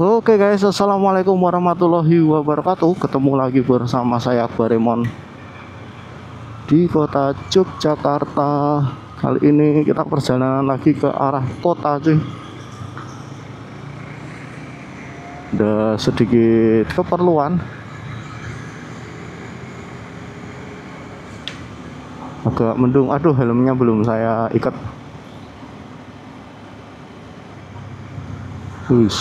Oke guys, assalamualaikum warahmatullahi wabarakatuh. Ketemu lagi bersama saya Akbaremon di kota Yogyakarta. Kali ini kita perjalanan lagi ke arah kota cuy. Ada sedikit keperluan. Agak mendung. Aduh, helmnya belum saya ikat. Wis.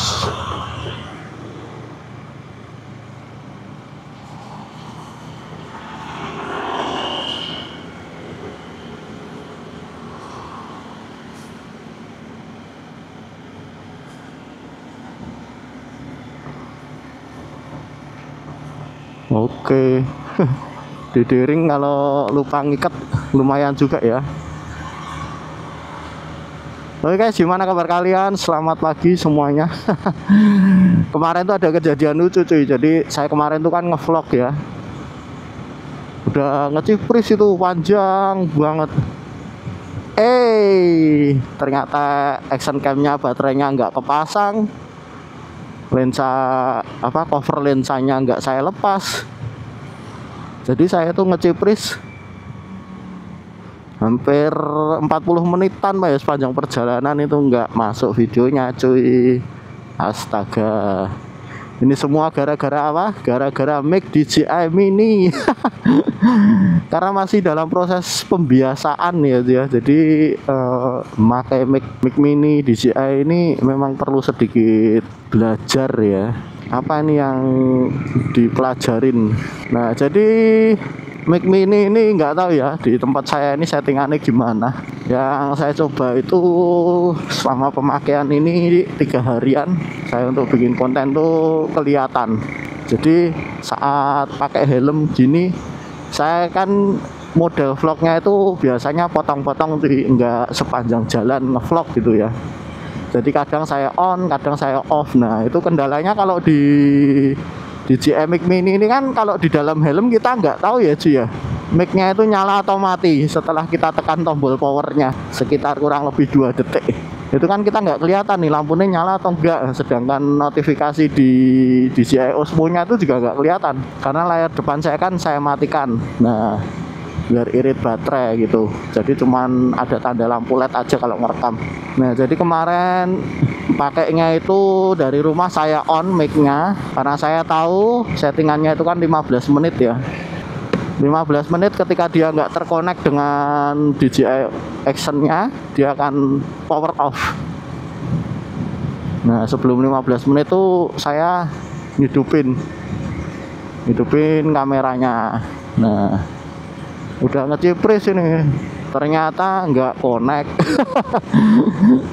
Oke. Didering kalau lupa ngikat lumayan juga ya. Oke guys, gimana kabar kalian? Selamat pagi semuanya. Kemarin tuh ada kejadian lucu cuy. Jadi saya kemarin tuh kan ngevlog ya. Udah ngecipris itu panjang banget. Ternyata action camnya baterainya nggak kepasang. Lensa cover lensanya nggak saya lepas. Jadi saya tuh ngecipris hampir 40 menitan Pak ya, sepanjang perjalanan itu nggak masuk videonya cuy. Astaga. Ini semua gara-gara apa? Gara-gara mic DJI Mini. Karena masih dalam proses pembiasaan ya. Jadi memakai mic Mini DJI ini memang perlu sedikit belajar ya. Apa ini yang dipelajarin? Nah, jadi mic Mini ini nggak tahu ya di tempat saya ini settingannya gimana. Yang saya coba itu selama pemakaian ini 3 harian saya untuk bikin konten tuh kelihatan. Jadi saat pakai helm gini, saya kan model vlognya itu biasanya potong-potong nggak sepanjang jalan ngevlog gitu ya. Jadi kadang saya on, kadang saya off. Nah itu kendalanya kalau di DJI Mic Mini ini kan, kalau di dalam helm kita nggak tahu ya cuy ya, mic-nya itu nyala atau mati setelah kita tekan tombol powernya sekitar kurang lebih 2 detik. Itu kan kita nggak kelihatan nih lampunya nyala atau enggak. Sedangkan notifikasi di DJI Osmo-nya itu juga nggak kelihatan karena layar depan saya kan saya matikan. Nah biar irit baterai gitu. Jadi cuman ada tanda lampu LED aja kalau ngerekam. Nah jadi kemarin pakainya itu dari rumah saya on mic-nya karena saya tahu settingannya itu kan 15 menit ya. 15 menit ketika dia nggak terkonek dengan DJI Action-nya, dia akan power off. Nah sebelum 15 menit tuh saya hidupin kameranya. Nah udah ngecipris ini, ternyata nggak connect.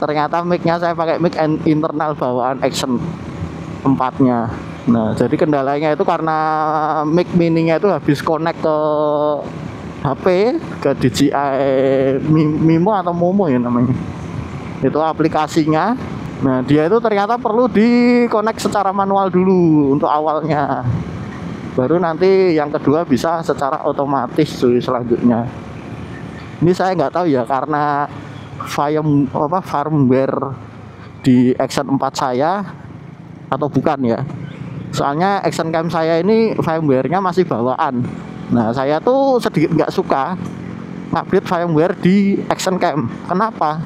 Ternyata mic-nya saya pakai mic internal bawaan Action 4-nya. Nah jadi kendalanya itu karena mic mininya itu habis connect ke HP, ke DJI Mimo atau Momo ya namanya, itu aplikasinya. Nah dia itu ternyata perlu di-connect secara manual dulu untuk awalnya, baru nanti yang kedua bisa secara otomatis cuy selanjutnya. Ini saya nggak tahu ya karena firmware di Action 4 saya atau bukan ya. Soalnya Action Cam saya ini firmware-nya masih bawaan. Nah saya tuh sedikit nggak suka update firmware di Action Cam. Kenapa?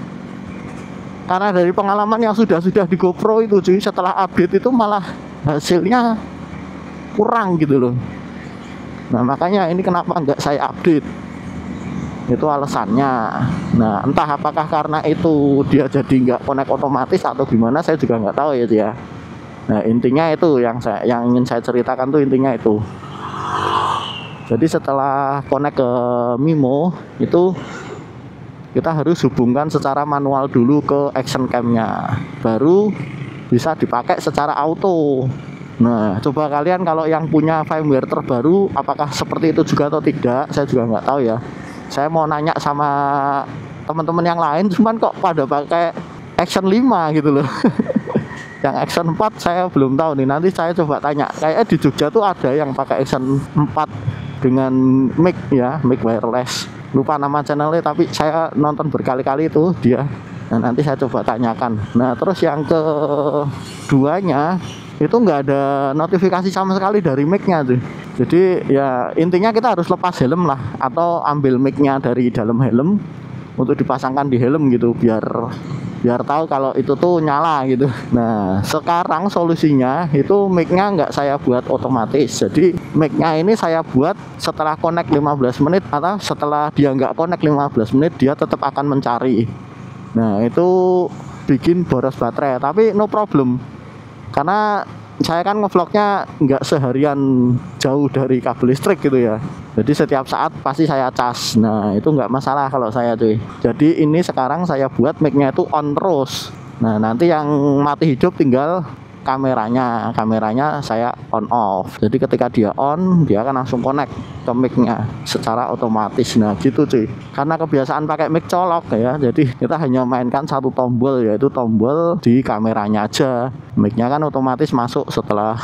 Karena dari pengalaman yang sudah di GoPro itu cuy, setelah update itu malah hasilnya kurang gitu loh. Nah makanya ini kenapa nggak saya update, itu alasannya. Nah entah apakah karena itu dia jadi nggak connect otomatis atau gimana, saya juga nggak tahu ya dia. Nah intinya itu yang ingin saya ceritakan tuh intinya itu. Jadi setelah connect ke Mimo itu kita harus hubungkan secara manual dulu ke Action Cam-nya, baru bisa dipakai secara auto. Nah coba kalian kalau yang punya firmware terbaru apakah seperti itu juga atau tidak, saya juga nggak tahu ya. Saya mau nanya sama teman-teman yang lain, cuman kok pada pakai Action 5 gitu loh. Yang Action 4 saya belum tahu nih, nanti saya coba tanya. Kayaknya di Jogja tuh ada yang pakai Action 4 dengan mic ya, mic wireless. Lupa nama channelnya tapi saya nonton berkali-kali itu dia Nah nanti saya coba tanyakan. Nah terus yang keduanya itu nggak ada notifikasi sama sekali dari mic-nya tuh. Jadi ya intinya kita harus lepas helm lah, atau ambil mic-nya dari dalam helm untuk dipasangkan di helm gitu, biar tahu kalau itu tuh nyala gitu. Nah sekarang solusinya itu mic-nya nggak saya buat otomatis. Jadi mic-nya ini saya buat setelah connect 15 menit, atau setelah dia nggak connect 15 menit dia tetap akan mencari. Nah itu bikin boros baterai, tapi no problem, karena saya kan ngevlognya nggak seharian jauh dari kabel listrik gitu ya. Jadi setiap saat pasti saya cas. Nah itu nggak masalah kalau saya cuy. Jadi ini sekarang saya buat mic-nya itu on terus. Nah nanti yang mati hidup tinggal kameranya saya on off. Jadi ketika dia on, dia akan langsung connect ke mic-nya secara otomatis. Nah gitu cuy. Karena kebiasaan pakai mic colok ya, jadi kita hanya mainkan satu tombol, yaitu tombol di kameranya aja. Mic-nya kan otomatis masuk setelah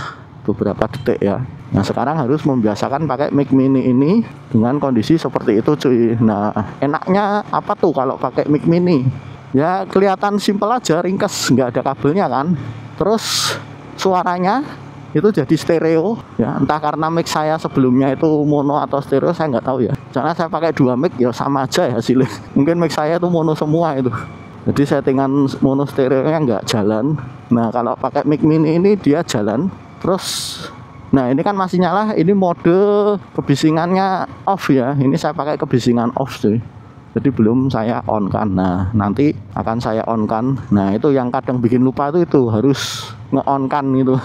beberapa detik ya. Nah sekarang harus membiasakan pakai mic mini ini dengan kondisi seperti itu cuy. Nah enaknya apa tuh kalau pakai mic mini? Ya kelihatan simpel aja, ringkes, nggak ada kabelnya kan. Terus suaranya itu jadi stereo ya, entah karena mic saya sebelumnya itu mono atau stereo saya nggak tahu ya. Karena saya pakai dua mic ya sama aja ya hasilnya. Mungkin mic saya itu mono semua itu. Jadi settingan mono stereo-nya nggak jalan. Nah kalau pakai mic mini ini dia jalan. Terus nah ini kan masih nyala, ini mode kebisingannya off ya. Ini saya pakai kebisingan off sih. Jadi belum saya on kan. Nah nanti akan saya on kan. Nah itu yang kadang bikin lupa itu harus nge-on kan gitu.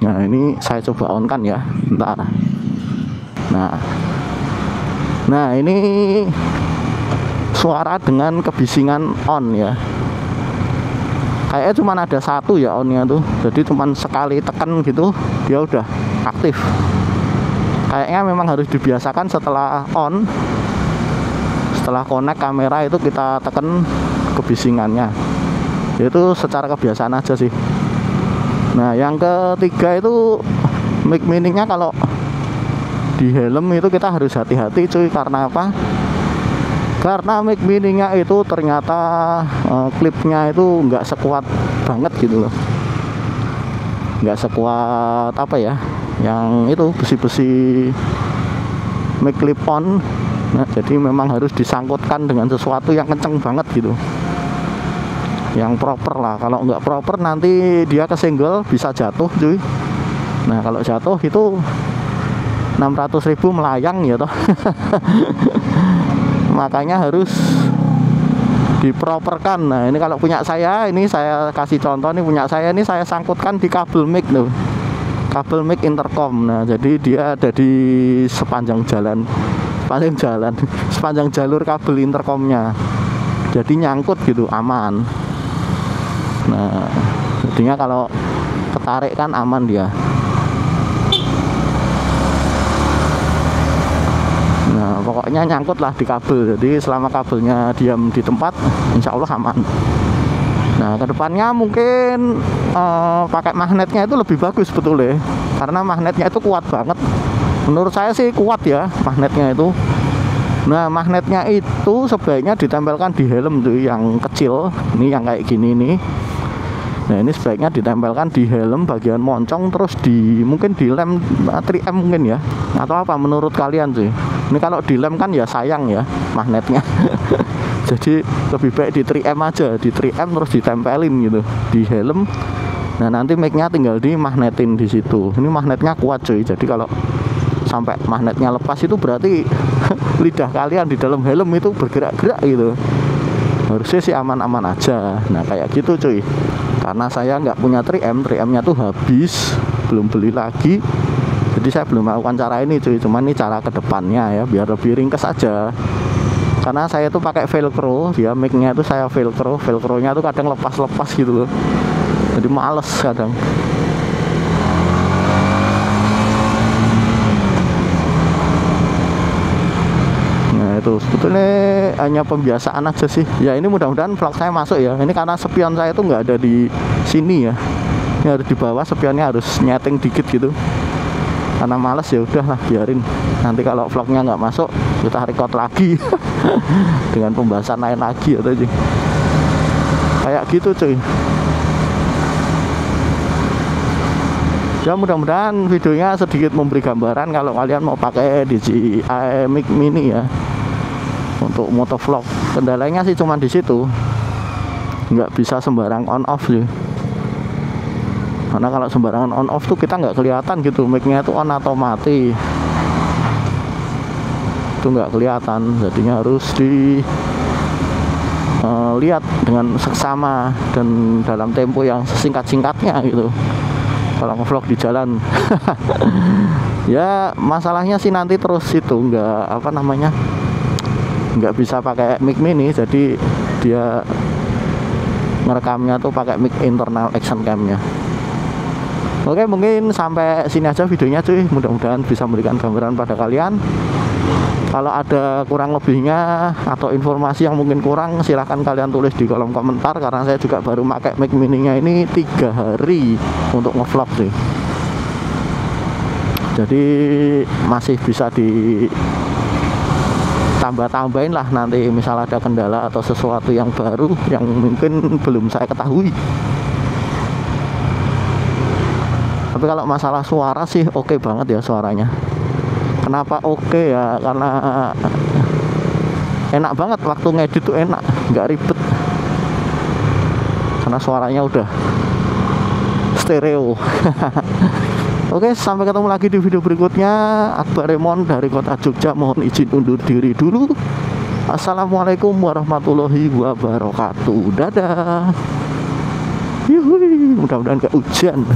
Nah ini saya coba on kan ya, bentar. Nah ini suara dengan kebisingan on ya. Kayaknya cuma ada satu ya onnya tuh. Jadi cuma sekali tekan gitu dia udah aktif. Kayaknya memang harus dibiasakan setelah on, setelah connect kamera itu kita tekan kebisingannya. Itu secara kebiasaan aja sih. Nah yang ketiga itu mic mini-nya kalau di helm itu kita harus hati-hati cuy. Karena apa? Karena mic mini-nya itu ternyata klipnya itu nggak sekuat banget gitu loh. Nggak sekuat apa ya, yang itu besi-besi mic clip on. Nah, jadi memang harus disangkutkan dengan sesuatu yang kenceng banget gitu, yang proper lah. Kalau nggak proper nanti dia kesenggol, bisa jatuh cuy. Nah kalau jatuh itu 600.000 melayang ya toh. Makanya harus diproperkan. Nah ini kalau punya saya, ini saya kasih contoh nih, punya saya ini saya sangkutkan di kabel mic tuh, kabel mic intercom. Nah jadi dia ada di sepanjang jalur kabel intercomnya, jadi nyangkut gitu, aman. Nah jadinya kalau ketarik kan aman dia. Nah pokoknya nyangkut lah di kabel, jadi selama kabelnya diam di tempat insya Allah aman. Nah kedepannya mungkin pakai magnetnya itu lebih bagus betulnya, karena magnetnya itu kuat banget. Menurut saya sih kuat ya magnetnya itu. Nah magnetnya itu sebaiknya ditempelkan di helm tuh yang kecil, ini yang kayak gini nih. Nah ini sebaiknya ditempelkan di helm bagian moncong, terus mungkin di lem 3M mungkin ya, atau apa menurut kalian sih? Ini kalau di lem kan ya sayang ya magnetnya. Jadi lebih baik di 3M aja, di 3M terus ditempelin gitu di helm. Nah nanti mic-nya tinggal dimagnetin di situ. Ini magnetnya kuat cuy, jadi kalau sampai magnetnya lepas itu berarti lidah kalian di dalam helm itu bergerak-gerak gitu. Harusnya sih aman-aman aja. Nah kayak gitu cuy. Karena saya nggak punya 3M nya tuh habis, belum beli lagi. Jadi saya belum melakukan cara ini cuy. Cuman ini cara kedepannya ya, biar lebih ringkes aja. Karena saya tuh pakai velcro, dia mic-nya itu saya velcro-nya tuh kadang lepas-lepas gitu loh. Jadi males kadang. Itu sebetulnya hanya pembiasaan aja sih ya. Ini mudah-mudahan vlog saya masuk ya. Ini karena spion saya itu nggak ada di sini ya, ini harus di bawah, spionnya harus nyeting dikit gitu. Karena males ya udahlah biarin, nanti kalau vlognya nggak masuk kita record lagi dengan pembahasan lain lagi atau aja. kayak gitu cuy. Ya mudah-mudahan videonya sedikit memberi gambaran kalau kalian mau pakai DJI Mic Mini ya untuk motovlog. Kendalanya sih cuma di situ, nggak bisa sembarang on off sih. Karena kalau sembarangan on off tuh kita nggak kelihatan gitu, mic-nya itu on atau mati. Itu nggak kelihatan, jadinya harus lihat dengan seksama dan dalam tempo yang sesingkat-singkatnya gitu kalau ngevlog di jalan. Ya masalahnya sih nanti terus itu nggak bisa pakai mic mini, jadi dia ngerekamnya tuh pakai mic internal action camnya. Oke, mungkin sampai sini aja videonya cuy, mudah-mudahan bisa memberikan gambaran pada kalian. Kalau ada kurang lebihnya atau informasi yang mungkin kurang, silahkan kalian tulis di kolom komentar, karena saya juga baru pakai mic mininya ini 3 hari untuk ngevlog sih. Jadi masih bisa ditambah-tambahin lah nanti misal ada kendala atau sesuatu yang baru yang mungkin belum saya ketahui. Tapi kalau masalah suara sih oke banget ya suaranya. Kenapa oke ya? Karena enak banget waktu ngedit tuh, enak, nggak ribet. Karena suaranya udah stereo. Oke, sampai ketemu lagi di video berikutnya. Akbar Remon dari kota Jogja, mohon izin undur diri dulu. Assalamualaikum warahmatullahi wabarakatuh. Dadah. Yuhui, mudah-mudahan gak hujan.